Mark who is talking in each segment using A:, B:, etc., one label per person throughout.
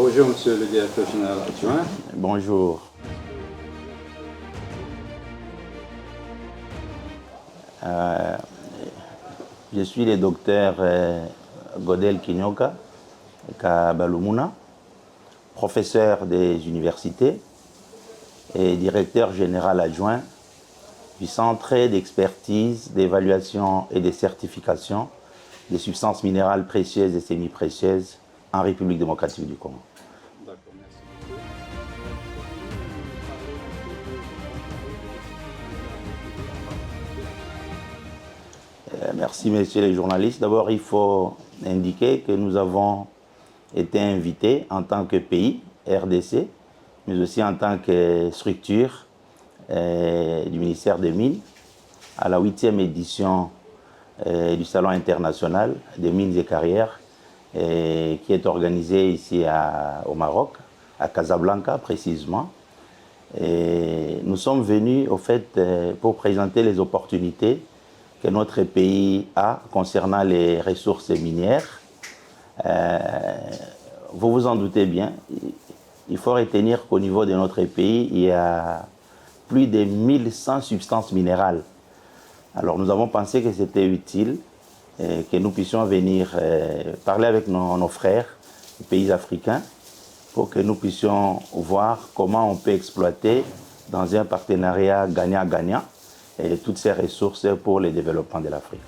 A: Bonjour, monsieur le directeur général adjoint.
B: Bonjour. Je suis le docteur Godel Kinyoka Kabalumuna, professeur des universités et directeur général adjoint du Centre d'expertise, d'évaluation et de certification des substances minérales précieuses et semi-précieuses en République démocratique du Congo.
A: D'accord, merci beaucoup.
B: Merci, messieurs les journalistes. D'abord, il faut indiquer que nous avons été invités en tant que pays, RDC, mais aussi en tant que structure du ministère des Mines, à la 8e édition du Salon international des mines et carrières, qui est organisé ici au Maroc, à Casablanca précisément. Et nous sommes venus au fait pour présenter les opportunités que notre pays a concernant les ressources minières. Vous vous en doutez bien, il faut retenir qu'au niveau de notre pays, il y a plus de 1100 substances minérales. Alors nous avons pensé que c'était utile que nous puissions venir parler avec nos frères, les pays africains, pour que nous puissions voir comment on peut exploiter dans un partenariat gagnant-gagnant toutes ces ressources pour le développement de l'Afrique.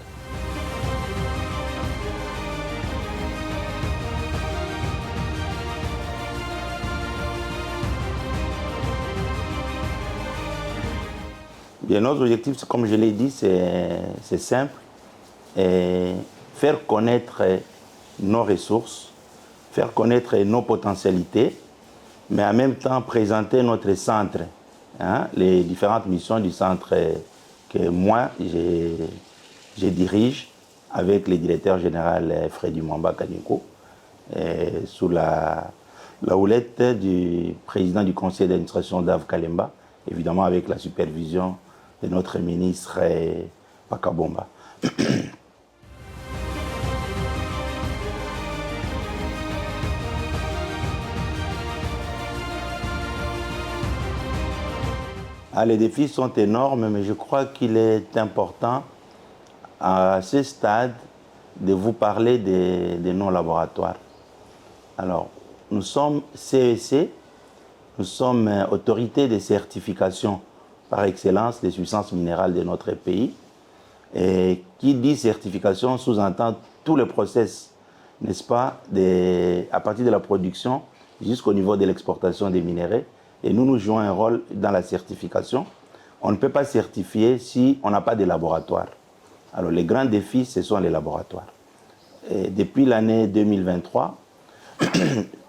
B: Bien, notre objectif, comme je l'ai dit, c'est simple. Faire connaître nos ressources, faire connaître nos potentialités, mais en même temps présenter notre centre, les différentes missions du centre que moi, je dirige avec le directeur général Freddy Mwamba Kanyiko, sous la houlette du président du conseil d'administration Dave Kalemba, évidemment avec la supervision de notre ministre Pakabomba. Les défis sont énormes, mais je crois qu'il est important à ce stade de vous parler de nos laboratoires. Alors, nous sommes CEC, nous sommes autorité de certification par excellence des substances minérales de notre pays. Et qui dit certification sous-entend tout le process, n'est-ce pas, à partir de la production jusqu'au niveau de l'exportation des minéraux. Et nous jouons un rôle dans la certification. On ne peut pas certifier si on n'a pas de laboratoire. Alors les grands défis, ce sont les laboratoires. Et depuis l'année 2023,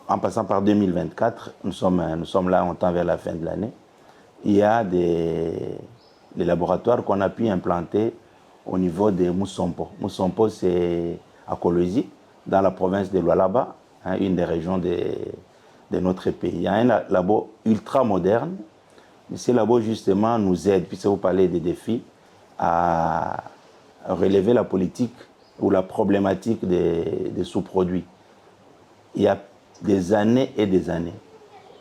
B: en passant par 2024, nous sommes là, on tend vers la fin de l'année, il y a des laboratoires qu'on a pu implanter au niveau de Moussompo. Moussompo, c'est à Kolwezi, dans la province de Lualaba, une des régions de notre pays. Il y a un labo ultra moderne. Ce labo, justement, nous aide, puisque vous parlez des défis, à relever la politique ou la problématique des sous-produits. Il y a des années et des années,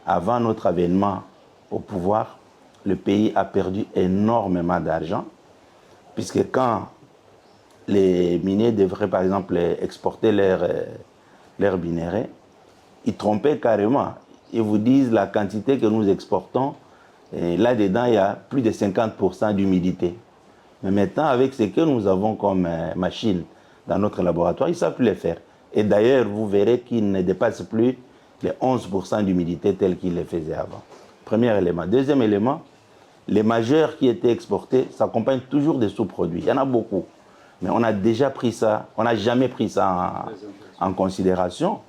B: avant notre avènement au pouvoir, le pays a perdu énormément d'argent, puisque quand les miniers devraient, par exemple, exporter leurs minéraux, ils trompaient carrément. Ils vous disent la quantité que nous exportons, et là-dedans, il y a plus de 50% d'humidité. Mais maintenant, avec ce que nous avons comme machine dans notre laboratoire, ils ne savent plus les faire. Et d'ailleurs, vous verrez qu'ils ne dépassent plus les 11% d'humidité tels qu'ils les faisaient avant. Premier élément. Deuxième élément, les majeurs qui étaient exportés s'accompagnent toujours des sous-produits. Il y en a beaucoup. Mais on a déjà pris ça, on n'a jamais pris ça en considération.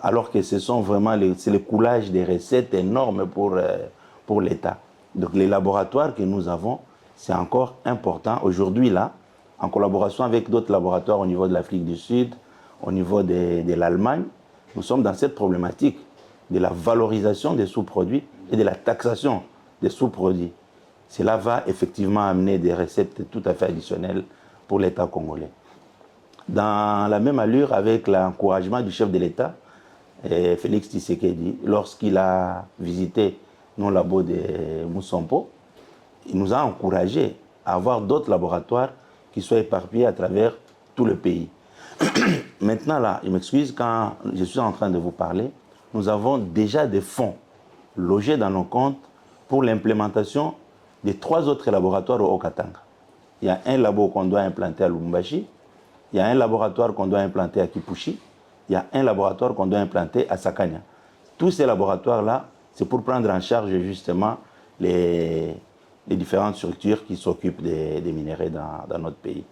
B: Alors que ce sont vraiment c'est le coulage des recettes énormes pour l'État. Donc les laboratoires que nous avons, c'est encore important. Aujourd'hui, là, en collaboration avec d'autres laboratoires au niveau de l'Afrique du Sud, au niveau de l'Allemagne, nous sommes dans cette problématique de la valorisation des sous-produits et de la taxation des sous-produits. Cela va effectivement amener des recettes tout à fait additionnelles pour l'État congolais. Dans la même allure, avec l'encouragement du chef de l'État, Félix Tshisekedi, lorsqu'il a visité nos labos de Moussompo, il nous a encouragés à avoir d'autres laboratoires qui soient éparpillés à travers tout le pays. Maintenant, là, je m'excuse, quand je suis en train de vous parler, nous avons déjà des fonds logés dans nos comptes pour l'implémentation des 3 autres laboratoires au Haut-Katanga. Il y a un labo qu'on doit implanter à Lubumbashi, il y a un laboratoire qu'on doit implanter à Kipushi, il y a un laboratoire qu'on doit implanter à Sakanya. Tous ces laboratoires-là, c'est pour prendre en charge justement les différentes structures qui s'occupent des minéraux dans notre pays.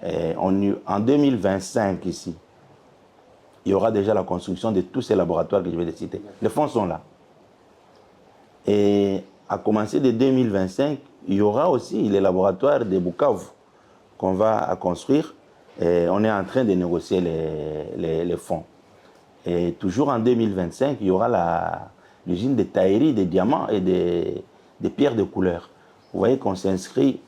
B: Et en 2025 ici, il y aura déjà la construction de tous ces laboratoires que je vais les citer. Les fonds sont là. Et à commencer de 2025, il y aura aussi les laboratoires de Bukavu qu'on va construire. Et on est en train de négocier les fonds. Et toujours en 2025, il y aura l'usine de taillerie, des diamants et des pierres de couleur. Vous voyez qu'on s'inscrit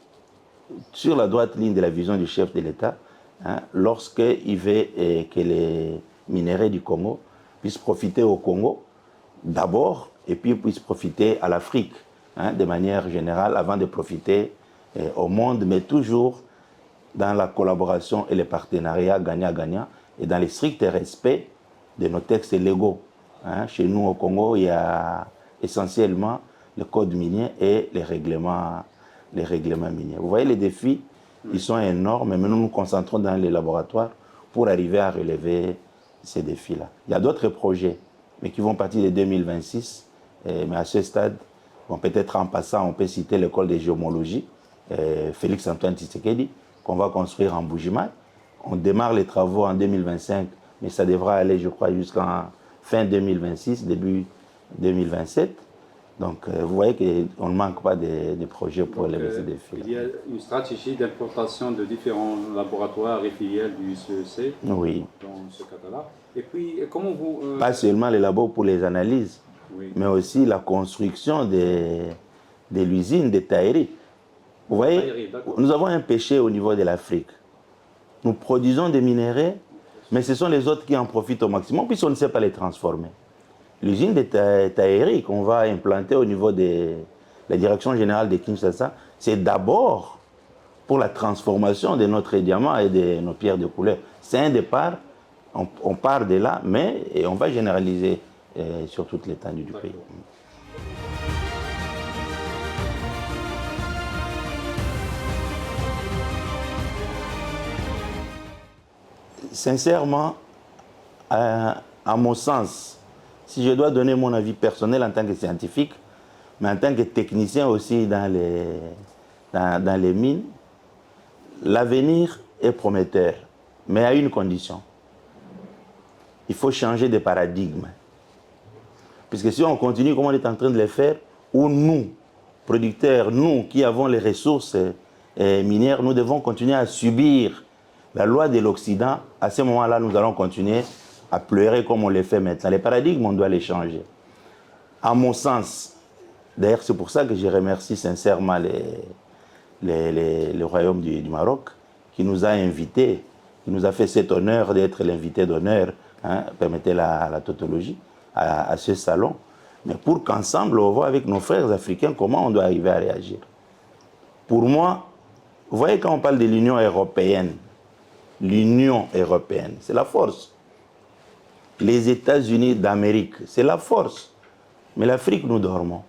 B: sur la droite ligne de la vision du chef de l'État, hein, lorsqu'il veut que les minéraux du Congo puissent profiter au Congo d'abord et puis puissent profiter à l'Afrique, hein, de manière générale, avant de profiter au monde, mais toujours dans la collaboration et les partenariats gagnant-gagnant et dans le strict respect de nos textes légaux. Hein. Chez nous au Congo, il y a essentiellement le code minier et les règlements miniers. Vous voyez, les défis, ils sont énormes, mais nous nous concentrons dans les laboratoires pour arriver à relever ces défis-là. Il y a d'autres projets, mais qui vont partir de 2026, mais à ce stade, bon, peut-être en passant, on peut citer l'école de géomologie, Félix Antoine Tshisekedi, qu'on va construire en Bujimaï. On démarre les travaux en 2025, mais ça devra aller, je crois, jusqu'en fin 2026, début 2027. Donc, vous voyez qu'on ne manque pas de projets pour relever ces défis.
A: Il y a une stratégie d'implantation de différents laboratoires et filiales du CEC,
B: oui,
A: dans ce cas-là. Et puis, comment vous...
B: Pas seulement les labos pour les analyses,
A: oui,
B: mais aussi la construction de l'usine de taillerie. Vous voyez, nous avons un péché au niveau de l'Afrique. Nous produisons des minéraux, mais ce sont les autres qui en profitent au maximum, puisqu'on ne sait pas les transformer. L'usine de taillerie qu'on va implanter au niveau de la direction générale de Kinshasa, c'est d'abord pour la transformation de notre diamant et de nos pierres de couleur. C'est un départ, on part de là, mais on va généraliser sur toute l'étendue du pays. Sincèrement, à mon sens, si je dois donner mon avis personnel en tant que scientifique, mais en tant que technicien aussi dans les mines, l'avenir est prometteur, mais à une condition. Il faut changer de paradigme. Puisque si on continue comme on est en train de le faire, où nous, producteurs, nous qui avons les ressources minières, nous devons continuer à subir la loi de l'Occident, à ce moment-là, nous allons continuer à pleurer comme on le fait maintenant. Les paradigmes, on doit les changer. À mon sens, d'ailleurs, c'est pour ça que je remercie sincèrement le Royaume du Maroc, qui nous a invités, qui nous a fait cet honneur d'être l'invité d'honneur, hein, permettez la tautologie, à ce salon, mais pour qu'ensemble, on voit avec nos frères africains comment on doit arriver à réagir. Pour moi, vous voyez, quand on parle de l'Union européenne, c'est la force. Les États-Unis d'Amérique, c'est la force. Mais l'Afrique, nous dormons.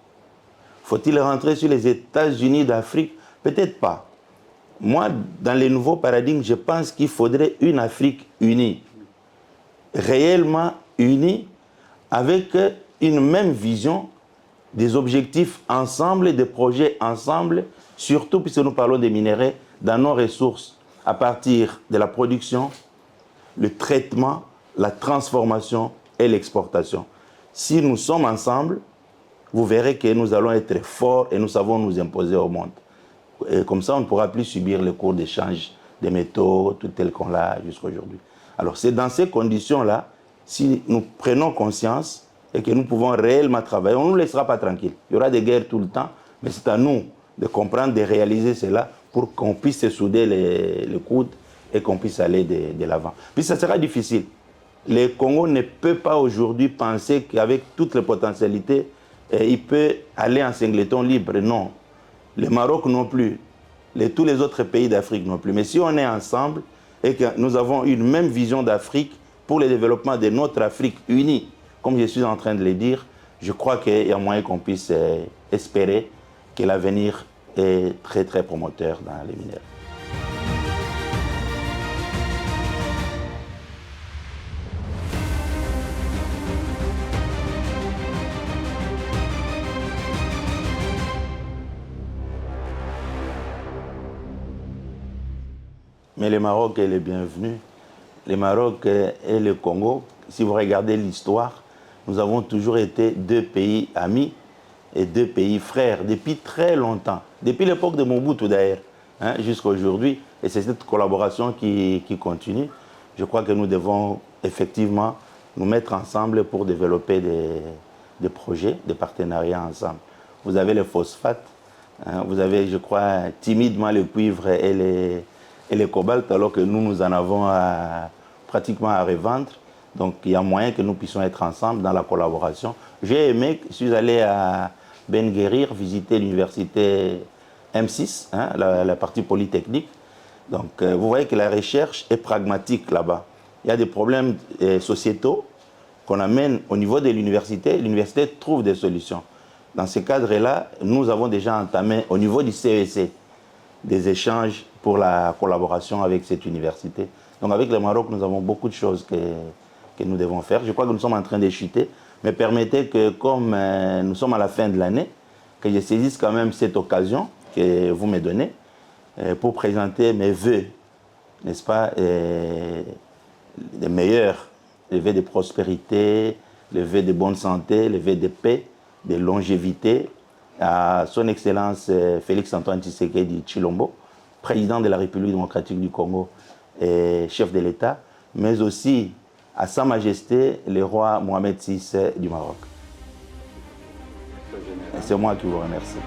B: Faut-il rentrer sur les États-Unis d'Afrique? Peut-être pas. Moi, dans les nouveaux paradigmes, je pense qu'il faudrait une Afrique unie. Réellement unie, avec une même vision, des objectifs ensemble, des projets ensemble, surtout puisque nous parlons des minéraux dans nos ressources, à partir de la production, le traitement, la transformation et l'exportation. Si nous sommes ensemble, vous verrez que nous allons être forts et nous savons nous imposer au monde. Et comme ça, on ne pourra plus subir le cours d'échange des métaux, tout tel qu'on l'a jusqu'à aujourd'hui. Alors, c'est dans ces conditions-là, si nous prenons conscience et que nous pouvons réellement travailler, on ne nous laissera pas tranquille. Il y aura des guerres tout le temps, mais c'est à nous de comprendre, de réaliser cela pour qu'on puisse se souder les coudes et qu'on puisse aller de l'avant. Puis ça sera difficile. Le Congo ne peut pas aujourd'hui penser qu'avec toutes les potentialités, il peut aller en singleton libre. Non. Le Maroc non plus. Tous les autres pays d'Afrique non plus. Mais si on est ensemble et que nous avons une même vision d'Afrique pour le développement de notre Afrique unie, comme je suis en train de le dire, je crois qu'il y a moyen qu'on puisse espérer que l'avenir est très très promoteur dans les minéraux. Mais le Maroc est le bienvenu. Le Maroc et le Congo, si vous regardez l'histoire, nous avons toujours été deux pays amis et deux pays frères depuis très longtemps. Depuis l'époque de Mobutu d'ailleurs, hein, jusqu'à aujourd'hui. Et c'est cette collaboration qui continue. Je crois que nous devons effectivement nous mettre ensemble pour développer des projets, des partenariats ensemble. Vous avez les phosphates, hein, vous avez, je crois, timidement le cuivre et les cobalt, alors que nous en avons pratiquement à revendre. Donc il y a moyen que nous puissions être ensemble dans la collaboration. J'ai aimé, je suis allé à Ben Guerir visiter l'université M6, hein, la partie polytechnique. Donc vous voyez que la recherche est pragmatique là-bas. Il y a des problèmes sociétaux qu'on amène au niveau de l'université. L'université trouve des solutions. Dans ce cadre-là, nous avons déjà entamé au niveau du CEC des échanges pour la collaboration avec cette université. Donc avec le Maroc, nous avons beaucoup de choses que nous devons faire. Je crois que nous sommes en train de chuter, mais permettez que, comme nous sommes à la fin de l'année, que je saisisse quand même cette occasion que vous me donnez pour présenter mes vœux, n'est-ce pas, les meilleurs, les vœux de prospérité, les vœux de bonne santé, les vœux de paix, de longévité, à son Excellence Félix-Antoine Tshisekedi Tshilombo, président de la République démocratique du Congo et chef de l'État, mais aussi à Sa Majesté le roi Mohamed VI du Maroc. C'est moi qui vous remercie.